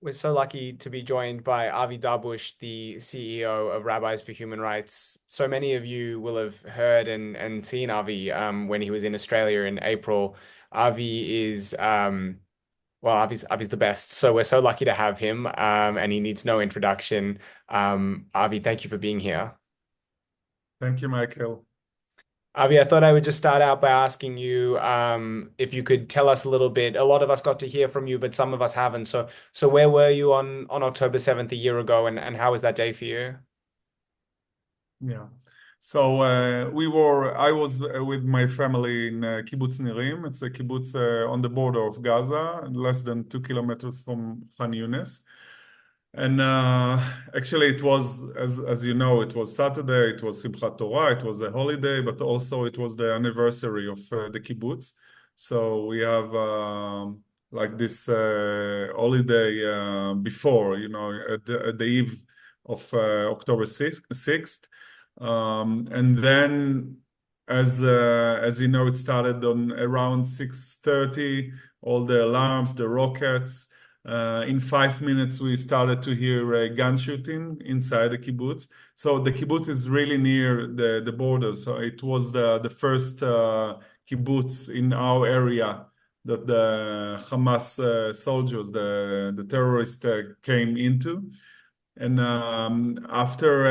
We're so lucky to be joined by Avi Dabush, the CEO of Rabbis for Human Rights. So many of you will have heard and seen Avi when he was in Australia in April. Avi is Avi's the best. So we're so lucky to have him, and he needs no introduction. Avi, thank you for being here. Thank you, Michael. Avi, I thought I would just start out by asking you if you could tell us a little bit. A lot of us got to hear from you, but some of us haven't. So where were you on October 7th a year ago, and how was that day for you? Yeah. So I was with my family in Kibbutz Nirim. It's a kibbutz on the border of Gaza, less than 2 kilometers from Khan Yunis. And actually, it was, as you know, it was Saturday, it was Simchat Torah, it was a holiday, but also it was the anniversary of the kibbutz. So we have like this holiday before, at the eve of October 6th. And then, as you know, it started on around 6:30, all the alarms, the rockets. In 5 minutes, we started to hear gun shooting inside the kibbutz. So the kibbutz is really near the border. So it was the first kibbutz in our area that the Hamas soldiers, the terrorists, came into. And after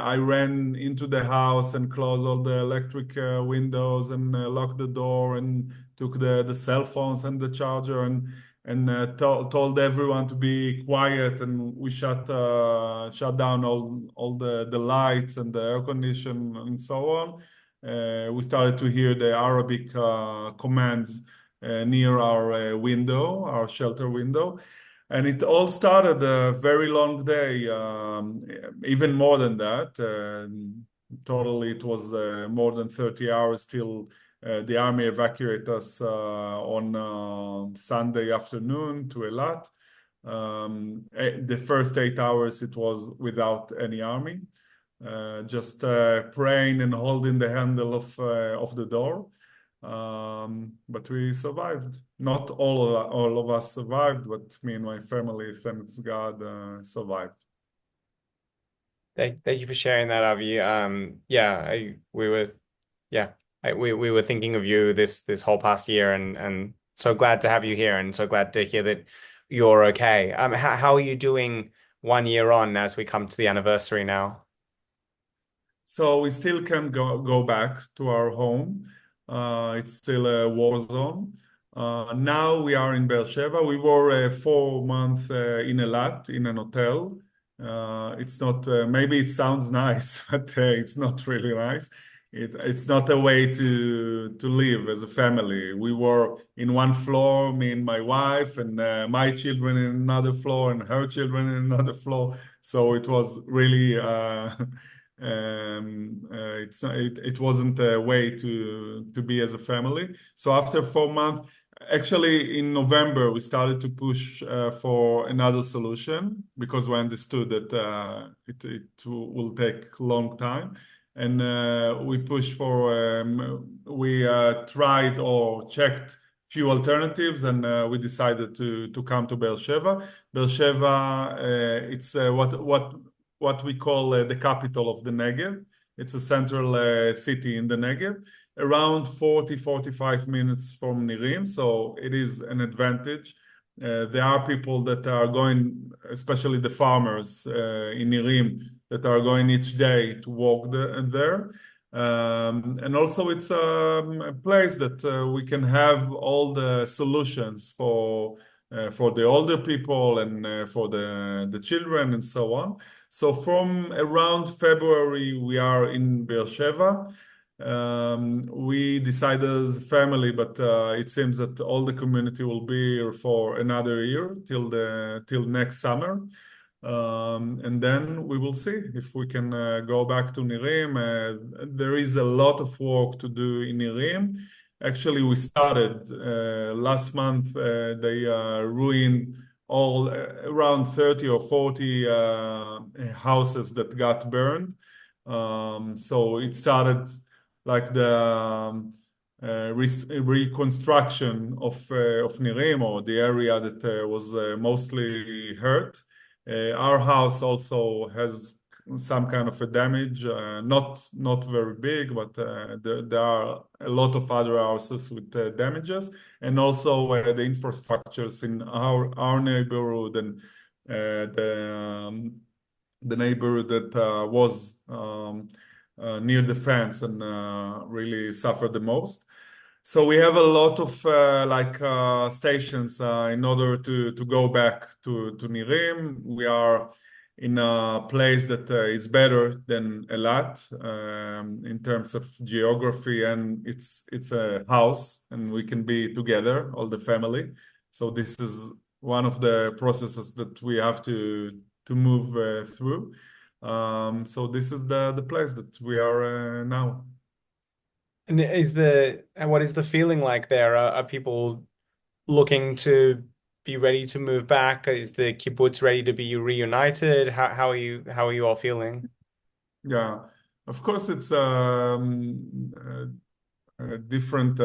I ran into the house and closed all the electric windows and locked the door and took the cell phones and the charger and told everyone to be quiet, and we shut down all the lights and the air condition and so on. We started to hear the Arabic commands near our window, our shelter window. And it all started a very long day, even more than that. Totally, it was more than 30 hours till the army evacuated us on Sunday afternoon to Eilat. The first 8 hours, it was without any army, just praying and holding the handle of the door. But we survived. Not all of us survived, but me and my family, thanks God, survived. Thank you for sharing that, Avi. Yeah, we were yeah, we were thinking of you this whole past year, and so glad to have you here, and so glad to hear that you're okay. How are you doing 1 year on as we come to the anniversary now? So we still can go back to our home. It's still a war zone. Now we are in Beersheba. We were 4 months in Eilat in an hotel. It's not, maybe it sounds nice, but it's not really nice. It's not a way to live as a family. We were in one floor, me and my wife, and my children in another floor, and her children in another floor. So it was really it wasn't a way to be as a family. So after 4 months, actually in November, we started to push for another solution because we understood that it will take a long time. And we pushed for, we tried or checked few alternatives, and we decided to come to Beersheba. Beersheba, it's what we call the capital of the Negev. It's a central city in the Negev, around 45 minutes from Nirim, so it is an advantage. There are people that are going, especially the farmers in Nirim, that are going each day to walk there. And also, it's a place that we can have all the solutions for the older people and for the children and so on. So from around February, we are in Beersheba. We decided as a family, but it seems that all the community will be here for another year till next summer. And then we will see if we can go back to Nirim. There is a lot of work to do in Nirim. Actually, we started last month. They ruined all around 30 or 40 houses that got burned. So it started like reconstruction of Nirim, or the area that was mostly hurt. Our house also has some kind of a damage, not very big, but there are a lot of other houses with damages, and also the infrastructures in our neighborhood and the neighborhood that was near the fence and really suffered the most. So we have a lot of stations in order to go back to Nirim. We are in a place that is better than Elat in terms of geography, and it's a house, and we can be together, all the family. So this is one of the processes that we have to move through. So this is the place that we are now. And what is the feeling like there? Are people looking to be ready to move back? Is the kibbutz ready to be reunited? How are you all feeling? Yeah, of course, it's different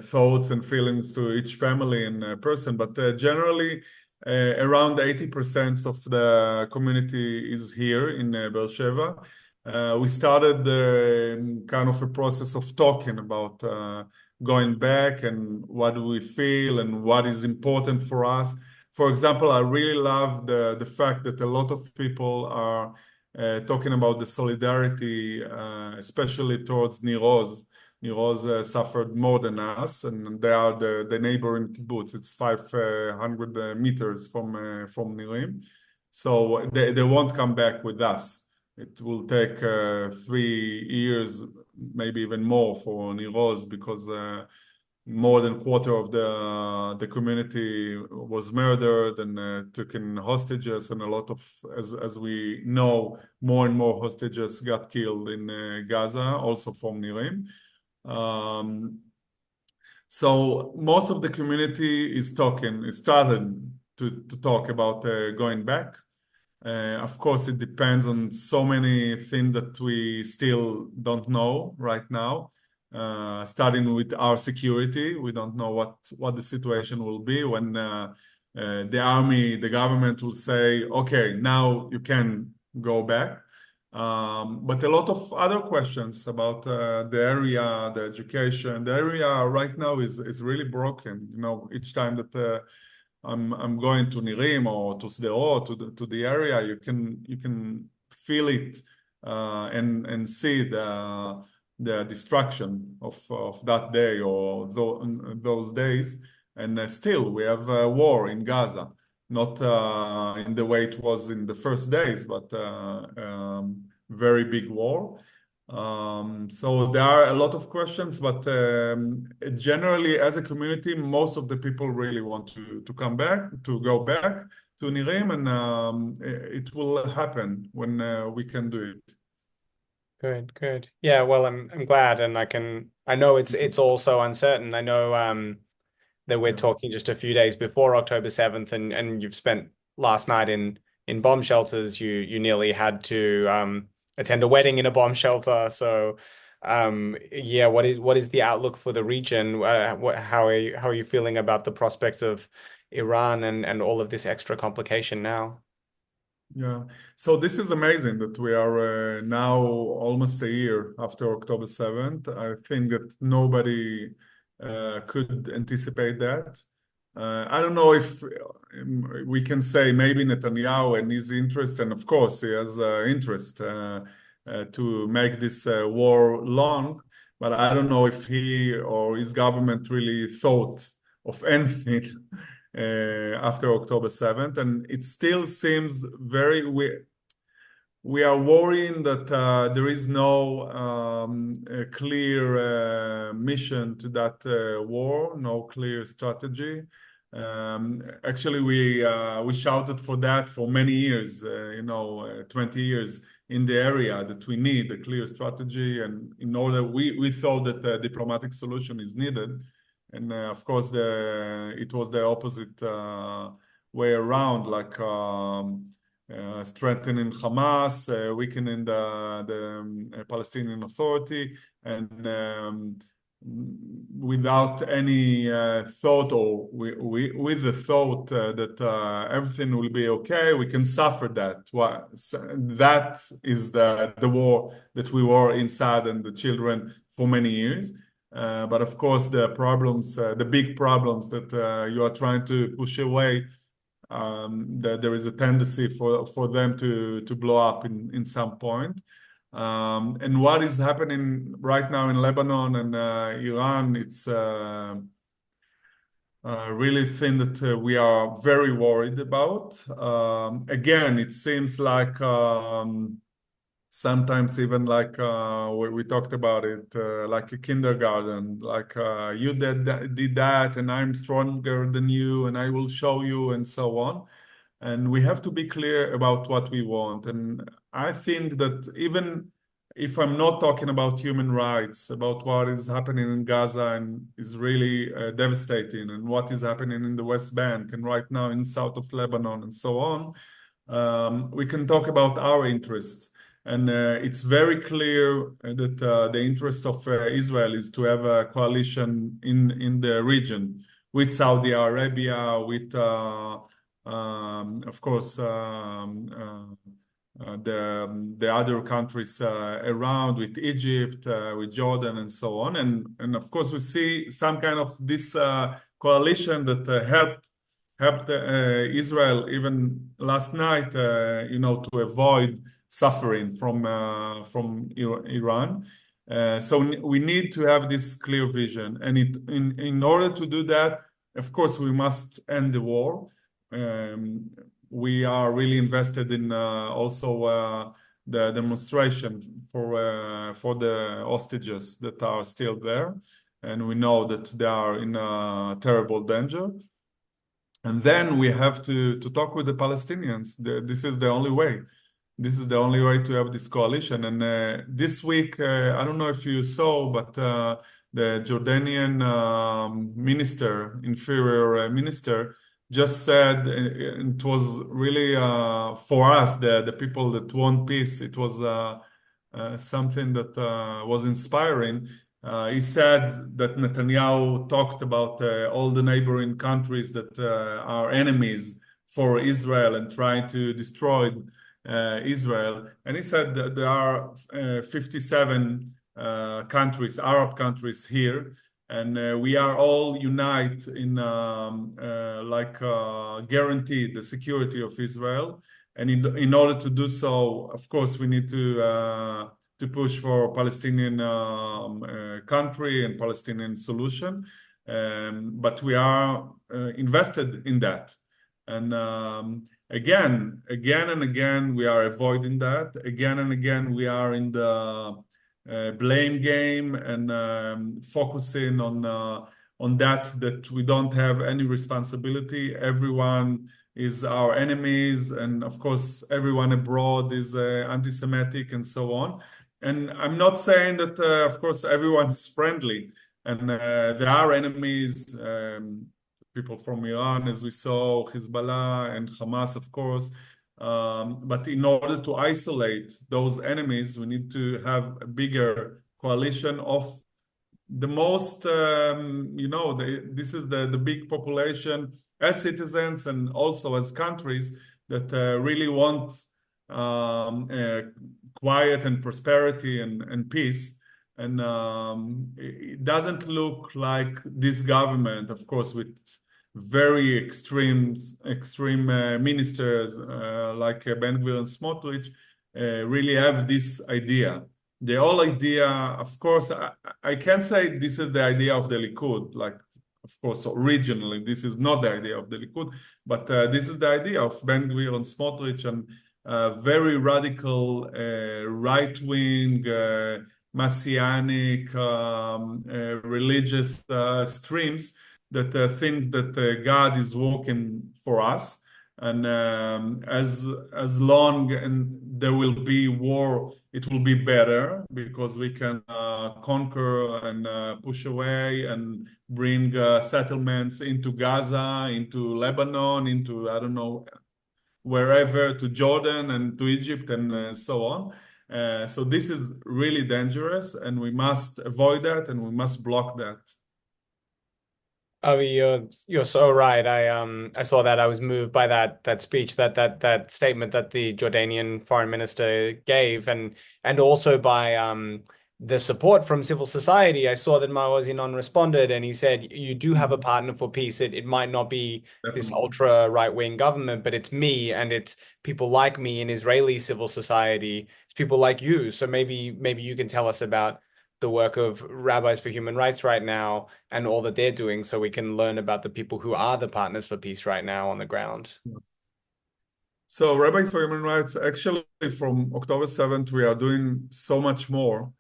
thoughts and feelings to each family and person, but generally, around 80% of the community is here in Beersheba. We started kind of a process of talking about going back and what do we feel and what is important for us. For example, I really love the fact that a lot of people are talking about the solidarity, especially towards Niroz. Niroz suffered more than us, and they are the neighboring kibbutz. It's 500 meters from Nirim. So they won't come back with us. It will take 3 years, maybe even more, for Niroz, because more than quarter of the community was murdered and taken hostages, and a lot of, as we know, more and more hostages got killed in Gaza, also from Nirim. Um, so most of the community is started to talk about going back. Of course, it depends on so many things that we still don't know right now. Starting with our security, we don't know what the situation will be when the army, the government will say, "Okay, now you can go back." But a lot of other questions about the area, the education. The area right now is really broken. You know, each time that I'm going to Nirim or to Sderot, to the area, you can feel it and see the destruction of that day or those days. And still, we have a war in Gaza, not in the way it was in the first days, but very big war. So there are a lot of questions, but generally, as a community, most of the people really want to come back, to go back to Nirim, and it will happen when we can do it. Good, good. Yeah, well, I'm glad, and I know it's all so uncertain. I know that we're Yeah. talking just a few days before October 7th, and you've spent last night in bomb shelters. You nearly had to attend a wedding in a bomb shelter. So yeah, what is the outlook for the region? How are you feeling about the prospect of Iran and all of this extra complication now? Yeah. So this is amazing that we are now almost a year after October 7th. I think that nobody could anticipate that. I don't know if we can say maybe Netanyahu and his interest, and of course he has interest to make this war long, but I don't know if he or his government really thought of anything after October 7th. And it still seems we are worrying that there is no a clear mission to that war, no clear strategy. Actually, we shouted for that for many years, 20 years in the area, that we need a clear strategy, and in order we thought that a diplomatic solution is needed, and of course it was the opposite way around, like. Strengthening Hamas, weakening the Palestinian Authority, and without any thought, or with the thought that everything will be okay, we can suffer that. That is the war that we were inside and the children for many years. But of course, the problems, the big problems that you are trying to push away, there is a tendency for them to blow up in some point. And what is happening right now in Lebanon and Iran, it's really thing that we are very worried about. Again, it seems like sometimes even like we talked about it, like a kindergarten, like you did that, and I'm stronger than you, and I will show you, and so on. And we have to be clear about what we want. And I think that even if I'm not talking about human rights, about what is happening in Gaza and is really devastating, and what is happening in the West Bank and right now in south of Lebanon and so on, we can talk about our interests. And it's very clear that the interest of Israel is to have a coalition in the region with Saudi Arabia, with of course, the other countries around, with Egypt, with Jordan, and so on. And of course, we see some kind of this coalition that helped Israel even last night, to avoid suffering from Iran. So we need to have this clear vision, and in order to do that, of course, we must end the war. Um, we are really invested in also the demonstration for the hostages that are still there, and we know that they are in terrible danger. And then we have to talk with the Palestinians. This is the only way. This is the only way to have this coalition. And this week, I don't know if you saw, but the Jordanian minister, inferior minister, just said it was really for us, the people that want peace. It was something that was inspiring. He said that Netanyahu talked about all the neighboring countries that are enemies for Israel and trying to destroy Israel. And he said that there are 57 countries, Arab countries here, and we are all unite in guarantee the security of Israel. And in order to do so, of course, we need to push for Palestinian country and Palestinian solution. But we are invested in that. And again and again, we are avoiding that. Again and again, we are in the blame game and focusing on that we don't have any responsibility. Everyone is our enemies, and of course, everyone abroad is anti-Semitic and so on. And I'm not saying that, of course, everyone is friendly, and there are enemies. People from Iran, as we saw, Hezbollah and Hamas, of course. But in order to isolate those enemies, we need to have a bigger coalition of the most, this is the big population as citizens and also as countries that really want quiet and prosperity and peace. And it doesn't look like this government, of course, with very extreme ministers like Ben Gvir and Smotrich, really have this idea. The whole idea, of course, I can't say this is the idea of the Likud. Like, of course, originally this is not the idea of the Likud, but this is the idea of Ben Gvir and Smotrich and very radical right-wing messianic religious streams that think that God is working for us, and as long and there will be war, it will be better because we can conquer and push away and bring settlements into Gaza, into Lebanon, into I don't know wherever, to Jordan and to Egypt and so on. So this is really dangerous, and we must avoid that, and we must block that. Avi, you're so right. I saw that. I was moved by that speech, that statement that the Jordanian foreign minister gave, and also by the support from civil society. I saw that Maozi Zinon responded, and he said, "You do have a Mhm. partner for peace. It might not be this Definitely. ultra right-wing government, but it's me, and it's people like me in Israeli civil society. It's people like you. So maybe you can tell us about the work of Rabbis for Human Rights right now." And all that they're doing so we can learn about the people who are the partners for peace right now on the ground. So, Rabbis for Human Rights, actually, from October 7th, we are doing so much more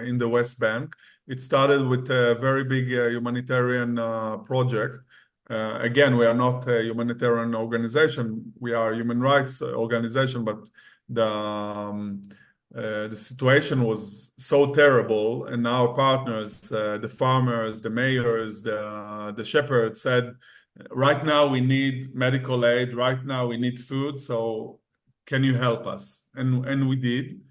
in the West Bank. It started with a very big humanitarian project. Again, we are not a humanitarian organization. We are a human rights organization, but the situation was so terrible, and our partners, the farmers, the mayors, the shepherds said, right now we need medical aid, right now we need food, so can you help us? And we did.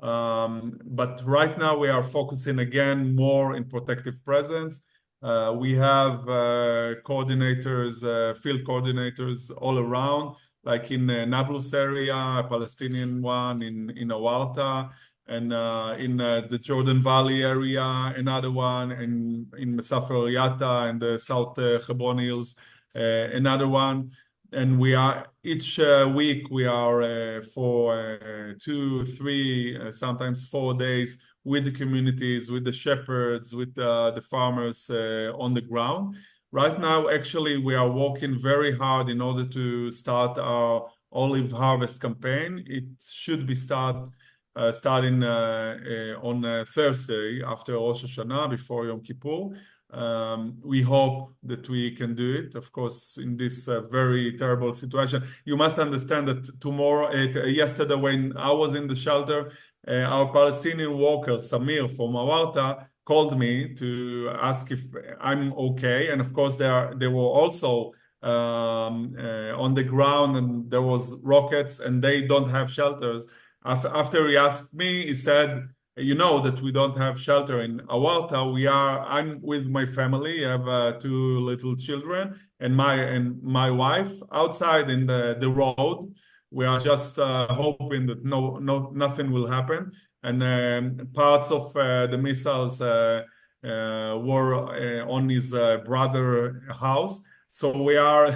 But right now we are focusing again more in protective presence. We have coordinators, field coordinators all around, like in Nablus area, a Palestinian one in Awarta, and in the Jordan Valley area, another one in Mesafer Yatta and the South Hebron Hills, another one. And we are each week we are for 2, 3, sometimes 4 days with the communities, with the shepherds, with the farmers on the ground. Right now, actually, we are working very hard in order to start our olive harvest campaign. It should be starting on Thursday after Rosh Hashanah, before Yom Kippur. We hope that we can do it, of course, in this very terrible situation. You must understand that yesterday, when I was in the shelter, our Palestinian worker, Samir from Awarta, called me to ask if I'm okay. And of course, they were also on the ground, and there was rockets, and they don't have shelters. After he asked me, he said, you know that we don't have shelter in Awarta. I'm with my family. I have 2 little children and my wife outside in the road. We are just hoping that nothing will happen. And parts of the missiles were on his brother house. So we are,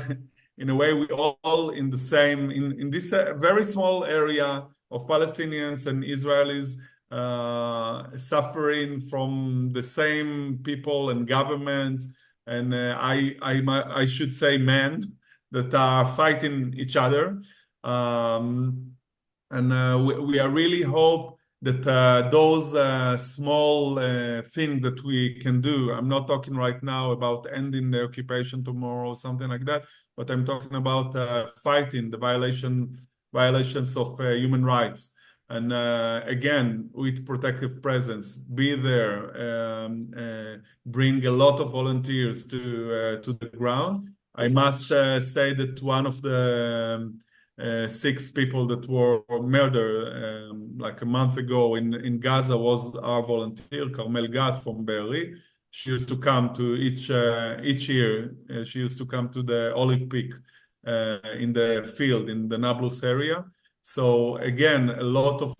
in a way, we all in the same in this very small area of Palestinians and Israelis suffering from the same people and governments, and I should say men that are fighting each other. Um, and we are really hope that those small things that we can do. I'm not talking right now about ending the occupation tomorrow or something like that, but I'm talking about fighting the violations of human rights. And again, with protective presence, be there, bring a lot of volunteers to the ground. I must say that one of the 6 people that were murdered like a month ago in Gaza was our volunteer, Carmel Gad from Be'eri. She used to come to each year. She used to come to the Olive Peak in the field in the Nablus area. So again, a lot of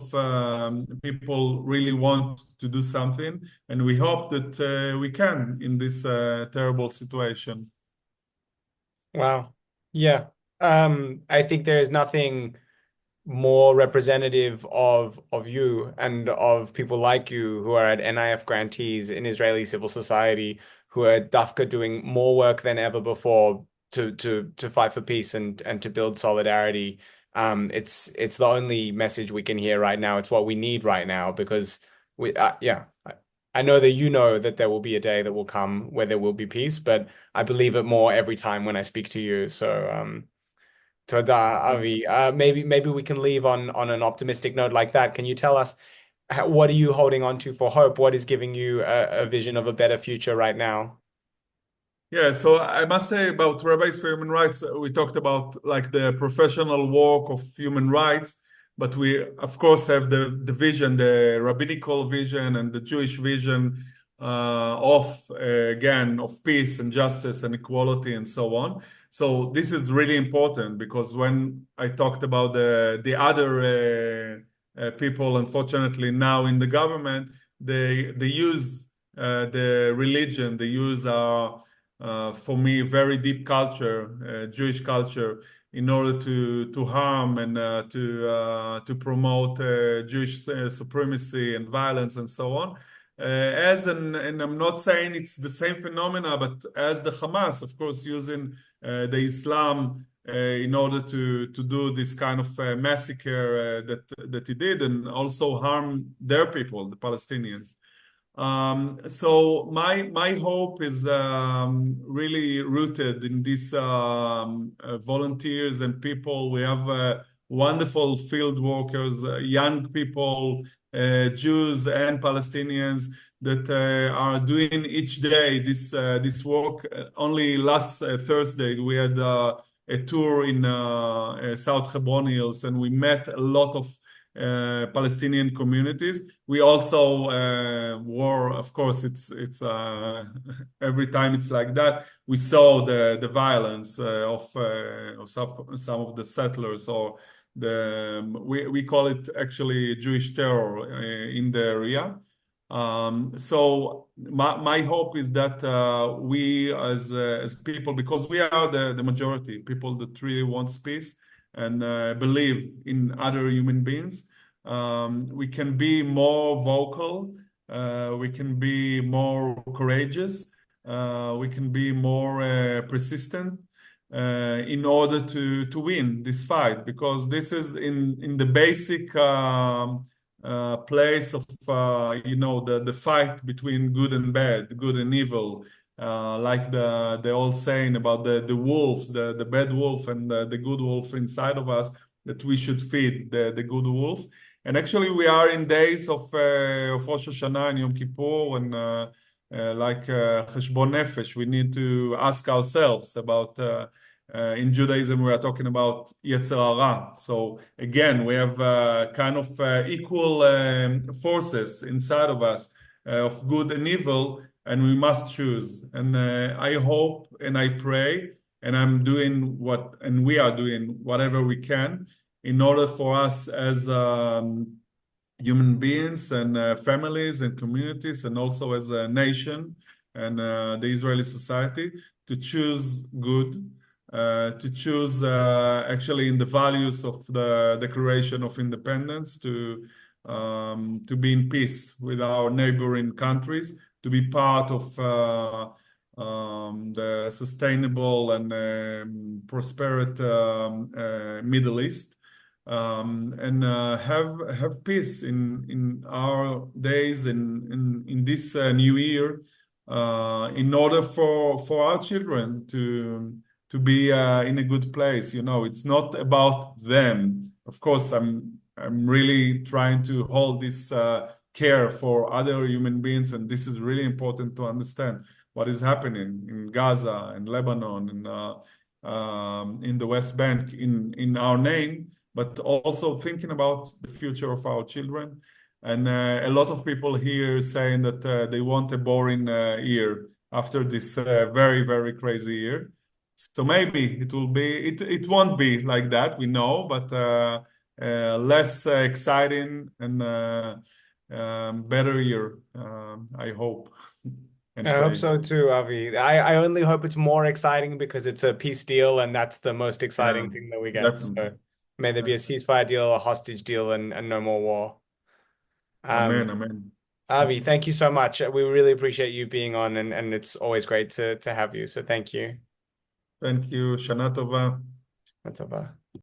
people really want to do something, and we hope that we can in this terrible situation. Wow. Yeah. I think there is nothing more representative of you and of people like you who are at NIF grantees in Israeli civil society who are Dafka doing more work than ever before to fight for peace and to build solidarity. It's the only message we can hear right now. It's what we need right now because I know that you know that there will be a day that will come where there will be peace, but I believe it more every time when I speak to you. So Toda, Avi. Maybe we can leave on an optimistic note like that. Can you tell us what are you holding on to for hope? What is giving you a vision of a better future right now? Yeah, so I must say about Rabbis for Human Rights, we talked about like the professional work of human rights, but we of course have the vision, the rabbinical vision and the Jewish vision of again of peace and justice and equality and so on. So this is really important because when I talked about the other people, unfortunately now in the government, they use the religion, they use for me very deep culture, Jewish culture, in order to harm and to promote Jewish supremacy and violence and so on. And I'm not saying it's the same phenomena, but as the Hamas, of course, using the Islam in order to do this kind of massacre that he did, and also harm their people, the Palestinians. So my hope is really rooted in these volunteers and people. We have wonderful field workers, young people, Jews and Palestinians that are doing each day this work. Only last Thursday we had a tour in South Hebron Hills, and we met a lot of Palestinian communities. We also were, of course, it's every time it's like that. We saw the violence of some of the settlers, or we call it actually Jewish terror in the area. So my hope is that we as people, because we are the majority, people that really wants peace and believe in other human beings, we can be more vocal, we can be more courageous, we can be more persistent in order to win this fight, because this is in the basic place of the fight between good and bad, good and evil, like the old saying about the wolves, the bad wolf and the good wolf inside of us, that we should feed the good wolf. And actually, we are in days of Rosh Hashanah and Yom Kippur, and like Cheshbon Nefesh, we need to ask ourselves about. In Judaism, we are talking about Yetzer Hara. So again, we have kind of equal forces inside of us of good and evil, and we must choose. And I hope and I pray, and we are doing whatever we can in order for us as human beings and families and communities, and also as a nation and the Israeli society, to choose good, to choose actually in the values of the Declaration of Independence, to be in peace with our neighboring countries, to be part of the sustainable and prosperous Middle East, and have peace in our days, in this new year, in order for our children to be in a good place. It's not about them. Of course, I'm really trying to hold this care for other human beings, and this is really important to understand what is happening in Gaza and Lebanon and in the West Bank in our name, but also thinking about the future of our children. And a lot of people here saying that they want a boring year after this very, very crazy year. So maybe it won't be like that, we know, but less exciting and better year, I hope I and hope pray. so too, Avi. I only hope it's more exciting because it's a peace deal, and that's the most Yeah, exciting thing that we get. definitely. So may there be a Definitely. ceasefire deal, a hostage deal, and no more war. Um, Amen, amen. Avi, thank you so much. We really appreciate you being on, and it's always great to have you. So thank you. Thank you. Shana Tova. That's